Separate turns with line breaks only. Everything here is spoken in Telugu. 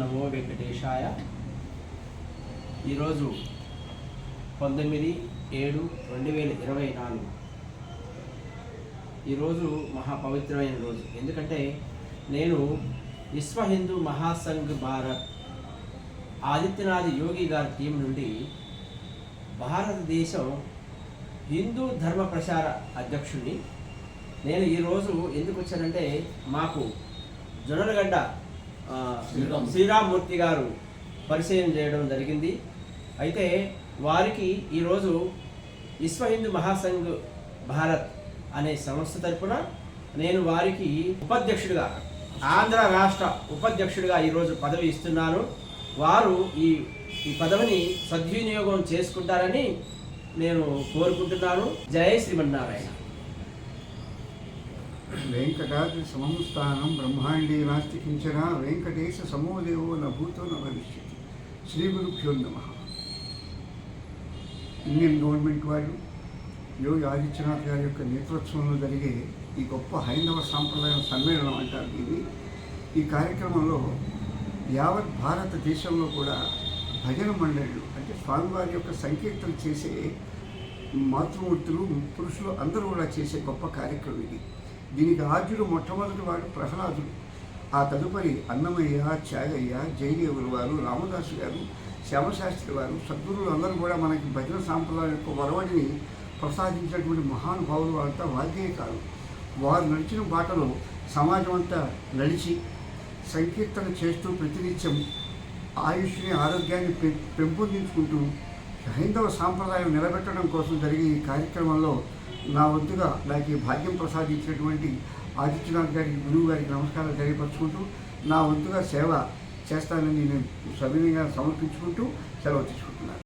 నమో వెంకటేశాయ. ఈరోజు 19/7/2024 ఈరోజు మహాపవిత్రమైన రోజు. ఎందుకంటే నేను విశ్వ హిందూ మహాసంఘ్ భారత్ ఆదిత్యనాథ్ యోగి గారి టీం నుండి భారతదేశం హిందూ ధర్మ ప్రచార అధ్యక్షుడిని. నేను ఈరోజు ఎందుకు వచ్చానంటే, మాకు జొన్నలగడ్డ శ్రీరామ్మూర్తి గారు పరిచయం చేయడం జరిగింది. అయితే వారికి ఈరోజు విశ్వ హిందూ మహాసంఘ్ భారత్ అనే సంస్థ తరపున నేను వారికి ఉపాధ్యక్షుడిగా, ఆంధ్ర రాష్ట్ర ఉపాధ్యక్షుడిగా ఈరోజు పదవి ఇస్తున్నాను. వారు ఈ పదవిని సద్వినియోగం చేసుకుంటారని నేను కోరుకుంటున్నాను. జై శ్రీమన్నారాయణ.
వెంకటాద్రి సమం స్థానం బ్రహ్మాండే నాస్తి కించన వెంకటేశ సమోదేవో న భూతో న భవిష్యతి. శ్రీ గురుభ్యో నమః. ఇండియన్ గవర్నమెంట్ వాళ్ళు యోగి ఆదిత్యనాథ్ గారి యొక్క నేతృత్వంలో జరిగే ఈ గొప్ప హైందవ సాంప్రదాయం సమ్మేళనం అంటారు దీన్ని. ఈ కార్యక్రమంలో యావత్ భారతదేశంలో కూడా భజన మండళ్ళు, అంటే స్వామివారి యొక్క సంకీర్తన చేసే మాతృమూర్తులు, పురుషులు అందరూ కూడా చేసే గొప్ప కార్యక్రమం ఇది. దీనికి ఆద్యుడు మొట్టమొదటి వాడు ప్రహ్లాదుడు. ఆ తదుపరి అన్నమయ్య, త్యాగయ్య, జయదేవులు వారు, రామదాసు గారు, శ్యామశాస్త్రి వారు, సద్గురువులు అందరూ కూడా మనకి భజన సాంప్రదాయం యొక్క వరవడిని ప్రసాదించినటువంటి మహానుభావులు వాళ్ళంతా వాగ్గేయకారులు. వారు నడిచిన బాటలో సమాజం అంతా నడిచి సంకీర్తన చేస్తూ ప్రతినిత్యం ఆయుష్ని, ఆరోగ్యాన్ని పెంపొందించుకుంటూ హైందవ సాంప్రదాయం నిలబెట్టడం కోసం జరిగే ఈ కార్యక్రమంలో నా వంతుగా నాకు ఈ భాగ్యం ప్రసాదించినటువంటి ఆదిత్యనాథ్ గారికి, గురువు గారికి నమస్కారాలు తెలియపరుచుకుంటూ నా వంతుగా సేవ చేస్తానని నేను సవినయంగా సమర్పించుకుంటూ సెలవు తీసుకుంటున్నాను.